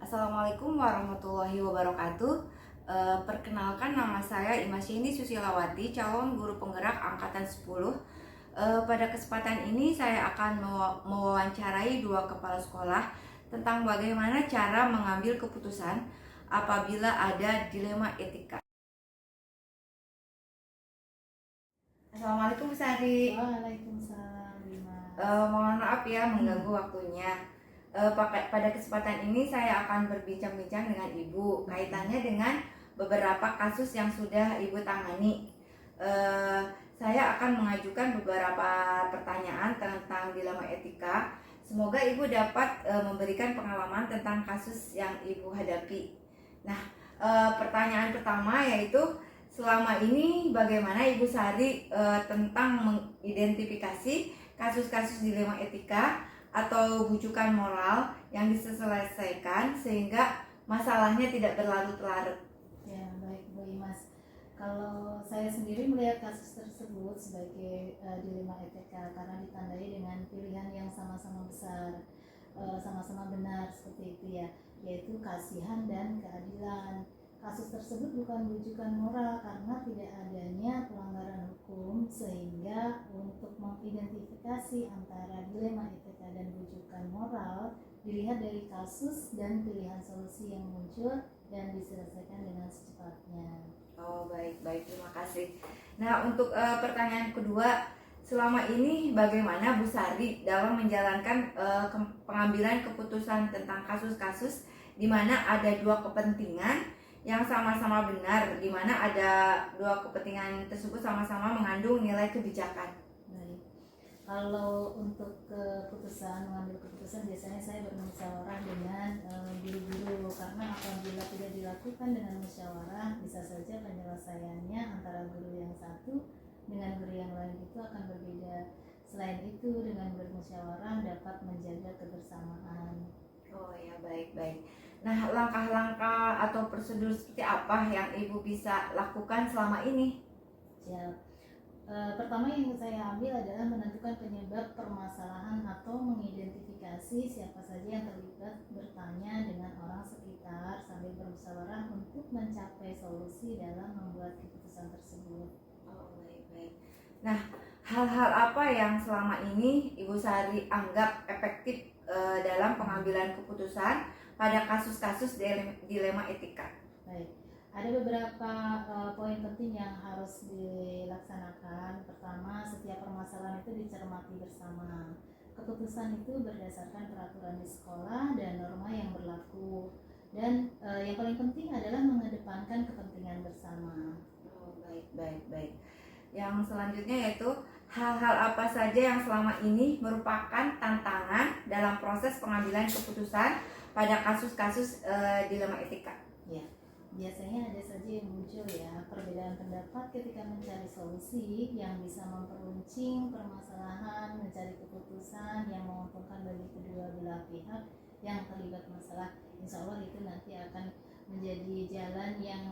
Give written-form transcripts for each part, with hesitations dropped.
Assalamualaikum warahmatullahi wabarakatuh. Perkenalkan, nama saya Imasyeni Susilawati, calon guru penggerak angkatan 10. Pada kesempatan ini saya akan mewawancarai dua kepala sekolah tentang bagaimana cara mengambil keputusan apabila ada dilema etika. Assalamualaikum Bu Sari. Waalaikumsalam, Dimas. Mohon maaf ya mengganggu waktunya. Pada kesempatan ini saya akan berbincang-bincang dengan Ibu kaitannya dengan beberapa kasus yang sudah Ibu tangani. Saya akan mengajukan beberapa pertanyaan tentang dilema etika. Semoga Ibu dapat memberikan pengalaman tentang kasus yang Ibu hadapi. Nah, pertanyaan pertama yaitu, selama ini bagaimana Ibu Sari tentang mengidentifikasi kasus-kasus dilema etika atau bujukan moral yang diselesaikan sehingga masalahnya tidak berlarut-larut? Ya, baik Bu Imas. Kalau saya sendiri melihat kasus tersebut sebagai dilema etika karena ditandai dengan pilihan yang sama-sama besar, sama-sama benar seperti itu ya, yaitu kasihan dan keadilan. Kasus tersebut bukan bujukan moral karena tidak adanya pelanggaran hukum, sehingga untuk mengidentifikasi antara dilema etika dan bujukan moral dilihat dari kasus dan pilihan solusi yang muncul dan diselesaikan dengan secepatnya. Oh, baik, terima kasih. Nah, untuk pertanyaan kedua, selama ini bagaimana Bu Sari dalam menjalankan pengambilan keputusan tentang kasus-kasus di mana ada dua kepentingan yang sama-sama benar, di mana ada dua kepentingan tersebut sama-sama mengandung nilai kebijakan? Baik. Kalau untuk mengambil keputusan biasanya saya bermusyawarah dengan guru-guru, karena apabila tidak dilakukan dengan musyawarah bisa saja penyelesaiannya antara guru yang satu dengan guru yang lain itu akan berbeda. Selain itu, dengan bermusyawarah dapat menjaga kebersamaan. Oh ya, baik. Nah, langkah-langkah atau prosedur seperti apa yang Ibu bisa lakukan selama ini? Siap. Pertama yang saya ambil adalah menentukan penyebab permasalahan atau mengidentifikasi siapa saja yang terlibat, bertanya dengan orang sekitar sambil bermusyawarah untuk mencapai solusi dalam membuat keputusan tersebut. Oh, baik. Nah, hal-hal apa yang selama ini Ibu Sari anggap efektif dalam pengambilan keputusan pada kasus-kasus dilema etika? Baik. Ada beberapa poin penting yang harus dilaksanakan. Pertama, setiap permasalahan itu dicermati bersama. Keputusan itu berdasarkan peraturan di sekolah dan norma yang berlaku. Dan yang paling penting adalah mengedepankan kepentingan bersama. Oh, baik. Yang selanjutnya yaitu, hal-hal apa saja yang selama ini merupakan tantangan dalam proses pengambilan keputusan pada kasus-kasus dilema etika? Ya, biasanya ada saja yang muncul ya, perbedaan pendapat ketika mencari solusi yang bisa memperuncing permasalahan, mencari keputusan yang menguntungkan bagi kedua belah pihak yang terlibat masalah. Insya Allah itu nanti akan menjadi jalan yang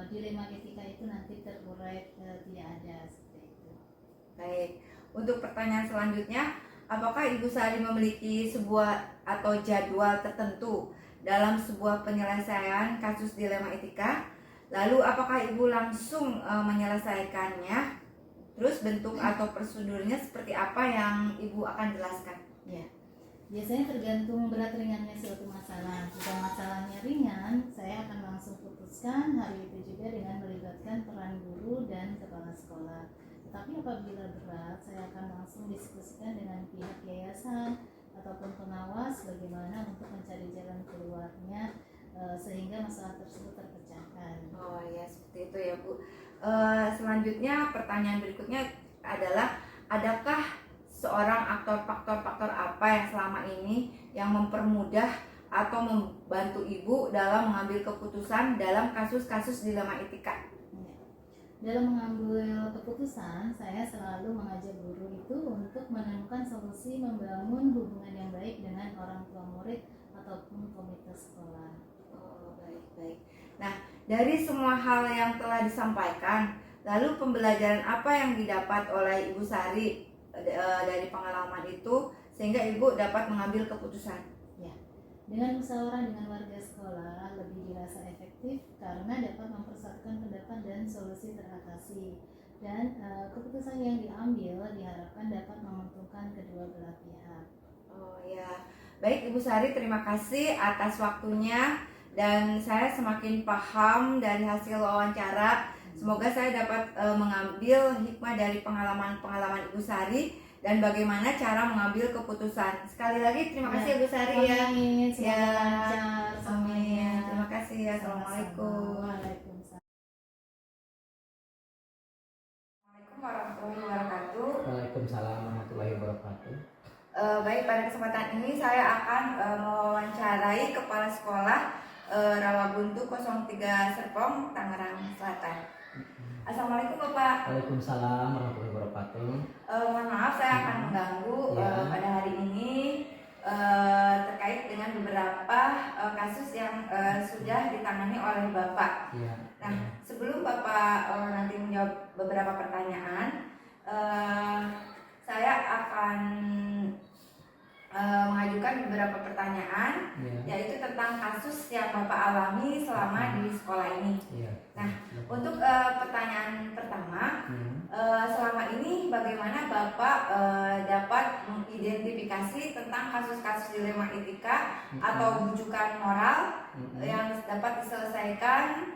dilema etika itu nanti terurai, tidak ada seperti itu. Baik, untuk pertanyaan selanjutnya, apakah Ibu Sari memiliki sebuah atau jadwal tertentu dalam sebuah penyelesaian kasus dilema etika? Lalu apakah Ibu langsung menyelesaikannya? Terus bentuk atau prosedurnya seperti apa yang Ibu akan jelaskan? Ya, biasanya tergantung berat ringannya suatu masalah. Jika masalahnya ringan, saya akan langsung putuskan hari itu juga dengan melibatkan peran guru dan kepala sekolah. Tetapi apabila berat, saya akan langsung diskusikan dengan pihak yayasan ataupun pengawas bagaimana untuk mencari jalan keluarnya sehingga masalah tersebut terpecahkan. Oh ya, seperti itu ya Bu. Selanjutnya, pertanyaan berikutnya adalah, adakah seorang faktor-faktor apa yang selama ini yang mempermudah atau membantu Ibu dalam mengambil keputusan dalam kasus-kasus dilema etika? Dalam mengambil keputusan, saya selalu mengajak guru itu untuk menemukan solusi membangun hubungan yang baik dengan orang tua murid ataupun komite sekolah. Oh, baik. Nah, dari semua hal yang telah disampaikan, lalu pembelajaran apa yang didapat oleh Ibu Sari dari pengalaman itu sehingga Ibu dapat mengambil keputusan? Ya, Dengan musyawarah dengan warga sekolah lebih dirasa efektif karena dapat mempersatukan pendapat dan solusi teratasi. Dan keputusan yang diambil diharapkan dapat menguntungkan kedua belah pihak. Oh ya, baik Ibu Sari, terima kasih atas waktunya dan saya semakin paham dari hasil wawancara. Semoga saya dapat mengambil hikmah dari pengalaman-pengalaman Ibu Sari dan bagaimana cara mengambil keputusan. Sekali lagi terima kasih Ibu Sari ya. Amin, semoga Ya. lancar semuanya. Amin. Terima kasih. Assalamualaikum. Waalaikumsalam. Assalamualaikum warahmatullahi wabarakatuh. Waalaikumsalam warahmatullahi wabarakatuh. Baik, pada kesempatan ini saya akan mewawancarai Kepala Sekolah Rawabuntu 03 Serpong, Tangerang Selatan. Assalamualaikum Bapak. Waalaikumsalam warahmatullahi wabarakatuh. Mohon maaf saya akan mengganggu Ya. pada hari ini terkait dengan beberapa kasus yang sudah ditangani oleh Bapak. Iya. Nah, sebelum Bapak nanti menjawab beberapa pertanyaan, saya akan mengajukan beberapa pertanyaan, Iya. yaitu tentang kasus yang Bapak alami selama di sekolah ini. Iya. Nah, untuk pertanyaan pertama, Hmm. selama ini bagaimana Bapak dapat mengidentifikasi tentang kasus-kasus dilema etika atau bujukan moral yang dapat diselesaikan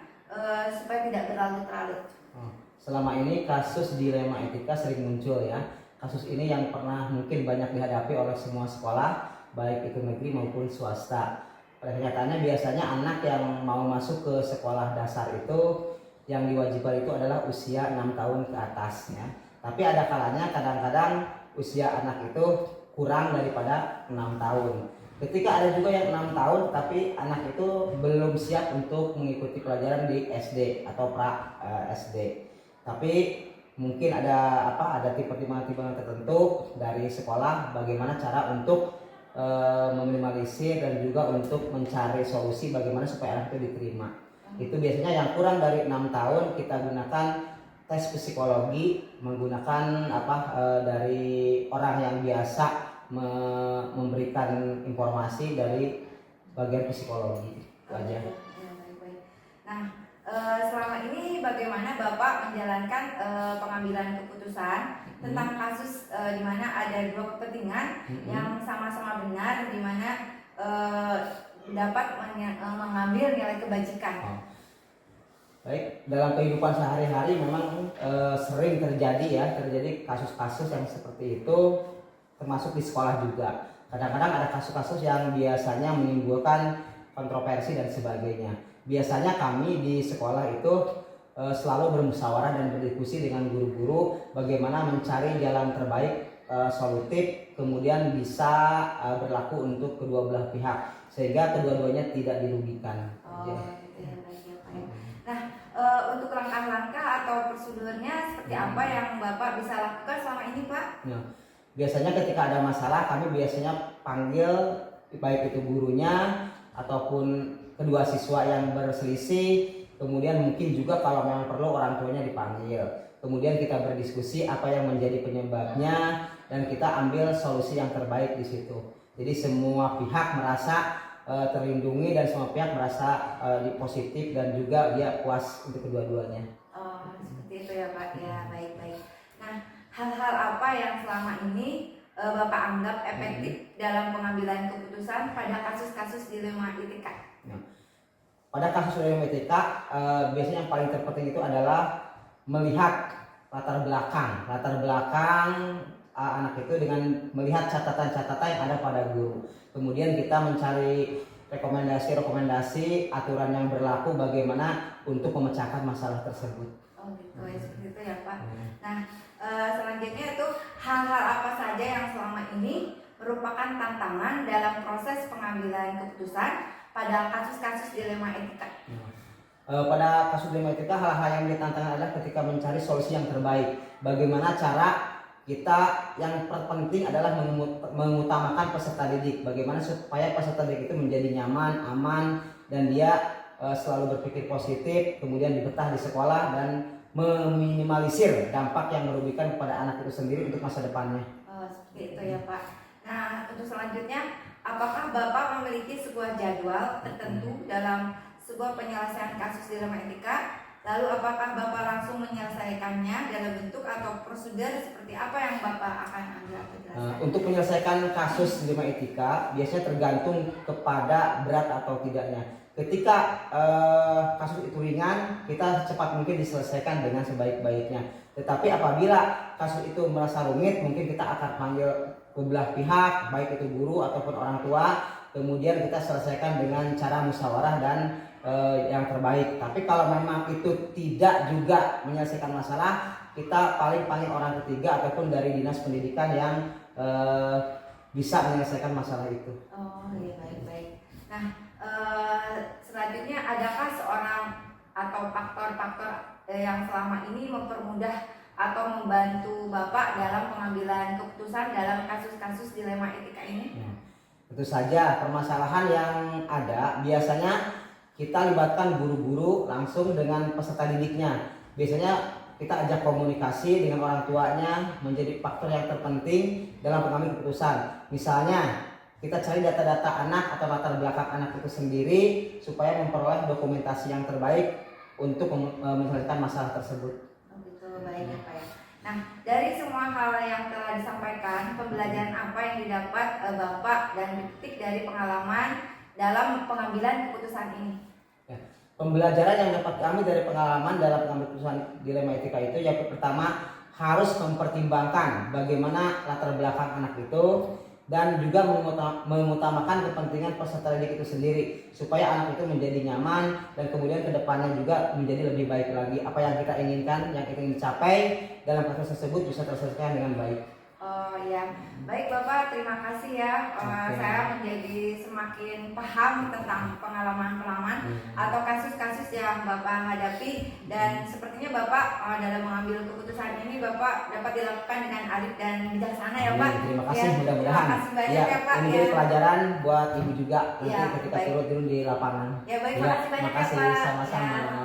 supaya tidak berlarut-larut? Oh, selama ini kasus dilema etika sering muncul ya. Kasus ini yang pernah mungkin banyak dihadapi oleh semua sekolah, baik itu negeri maupun swasta. Pada kenyataannya biasanya anak yang mau masuk ke sekolah dasar itu yang diwajibkan itu adalah usia 6 tahun ke atasnya. Tapi ada kalanya kadang-kadang usia anak itu kurang daripada 6 tahun. Ketika ada juga yang 6 tahun tapi anak itu belum siap untuk mengikuti pelajaran di SD atau pra SD. Tapi mungkin ada pertimbangan-pertimbangan tertentu dari sekolah bagaimana cara untuk meminimalisir dan juga untuk mencari solusi bagaimana supaya anak itu diterima. Itu biasanya yang kurang dari 6 tahun kita gunakan tes psikologi, menggunakan dari orang yang biasa memberikan informasi dari bagian psikologi. Itu aja. Ya, baik-baik. Nah, selama ini bagaimana Bapak menjalankan pengambilan keputusan tentang kasus di mana ada dua kepentingan yang sama-sama benar, di mana dapat mengambil nilai kebajikan? Baik, dalam kehidupan sehari-hari memang sering terjadi kasus-kasus yang seperti itu, termasuk di sekolah juga. Kadang-kadang ada kasus-kasus yang biasanya menimbulkan kontroversi dan sebagainya. Biasanya kami di sekolah itu selalu bermusyawarah dan berdiskusi dengan guru-guru bagaimana mencari jalan terbaik solutif, kemudian bisa berlaku untuk kedua belah pihak sehingga kedua-duanya tidak dirugikan. Gitu ya, baik ya Pak. Nah, untuk langkah-langkah atau prosedurnya seperti apa yang Bapak bisa lakukan selama ini Pak? Nah, biasanya ketika ada masalah kami biasanya panggil baik itu gurunya ataupun kedua siswa yang berselisih, kemudian mungkin juga kalau memang perlu orang tuanya dipanggil. Kemudian kita berdiskusi apa yang menjadi penyebabnya dan kita ambil solusi yang terbaik di situ. Jadi semua pihak merasa terlindungi dan semua pihak merasa positif dan juga dia puas untuk kedua-duanya. Oh, seperti itu ya Pak. Ya, baik-baik. Nah, hal-hal apa yang selama ini Bapak anggap efektif dalam pengambilan keputusan pada kasus-kasus dilema etika? Pada kasus dilema etika, biasanya yang paling terpenting itu adalah melihat latar belakang anak itu dengan melihat catatan-catatan yang ada pada guru. Kemudian kita mencari rekomendasi aturan yang berlaku bagaimana untuk memecahkan masalah tersebut. Oh gitu ya, seperti itu ya Pak. Nah, selanjutnya itu hal-hal apa saja yang selama ini merupakan tantangan dalam proses pengambilan keputusan pada kasus-kasus dilema etika? Pada kasus dilema etika hal-hal yang ditantang adalah ketika mencari solusi yang terbaik. Bagaimana cara kita yang terpenting adalah mengutamakan peserta didik. Bagaimana supaya peserta didik itu menjadi nyaman, aman, dan dia selalu berpikir positif, kemudian dibetah di sekolah dan meminimalisir dampak yang merugikan kepada anak itu sendiri untuk masa depannya. Oh, seperti itu ya Pak. Nah, untuk selanjutnya apakah Bapak memiliki sebuah jadwal tertentu dalam sebuah penyelesaian kasus dilema etika? Lalu apakah Bapak langsung menyelesaikannya dalam bentuk atau prosedur seperti apa yang Bapak akan ambil atau jelaskan? Untuk menyelesaikan kasus dilema etika biasanya tergantung kepada berat atau tidaknya. Ketika kasus itu ringan, kita secepat mungkin diselesaikan dengan sebaik-baiknya. Tetapi apabila kasus itu merasa rumit, mungkin kita akan panggil belah pihak, baik itu guru ataupun orang tua. Kemudian kita selesaikan dengan cara musyawarah dan yang terbaik. Tapi kalau memang itu tidak juga menyelesaikan masalah, kita paling panggil orang ketiga ataupun dari dinas pendidikan yang bisa menyelesaikan masalah itu. Oh iya, baik. Nah, selanjutnya adakah seorang atau faktor-faktor yang selama ini mempermudah atau membantu Bapak dalam pengambilan keputusan dalam kasus-kasus dilema etika ini? Tentu saja permasalahan yang ada biasanya kita libatkan guru-guru langsung dengan peserta didiknya. Biasanya kita ajak komunikasi dengan orang tuanya menjadi faktor yang terpenting dalam pengambil keputusan. Misalnya kita cari data-data anak atau latar belakang anak itu sendiri supaya memperoleh dokumentasi yang terbaik untuk menyelesaikan masalah tersebut. Oh gitu, baik ya Pak ya. Nah, dari semua hal yang telah disampaikan, pembelajaran apa yang didapat Bapak dan dipetik dari pengalaman dalam pengambilan keputusan ini? Pembelajaran yang dapat kami dari pengalaman dalam pengambilan keputusan dilema etika itu yang pertama harus mempertimbangkan bagaimana latar belakang anak itu dan juga mengutamakan kepentingan peserta didik itu sendiri supaya anak itu menjadi nyaman dan kemudian kedepannya juga menjadi lebih baik lagi. Apa yang kita inginkan, yang ingin dicapai dalam proses tersebut bisa terselesaikan dengan baik. Oh ya, baik Bapak, terima kasih ya. Saya menjadi semakin paham tentang pengalaman-pengalaman atau kasus-kasus yang Bapak hadapi, dan sepertinya Bapak dalam mengambil keputusan ini Bapak dapat dilakukan dengan arif dan bijaksana ya Pak. Terima kasih, Ya, mudah-mudahan. terima kasih banyak ya Pak. Ini Ya. jadi pelajaran buat ibu juga nanti Ya, ketika baik. turun di lapangan. Ya baik, Ya, makasih banyak makasih, ya Pak. sama-sama. Ya.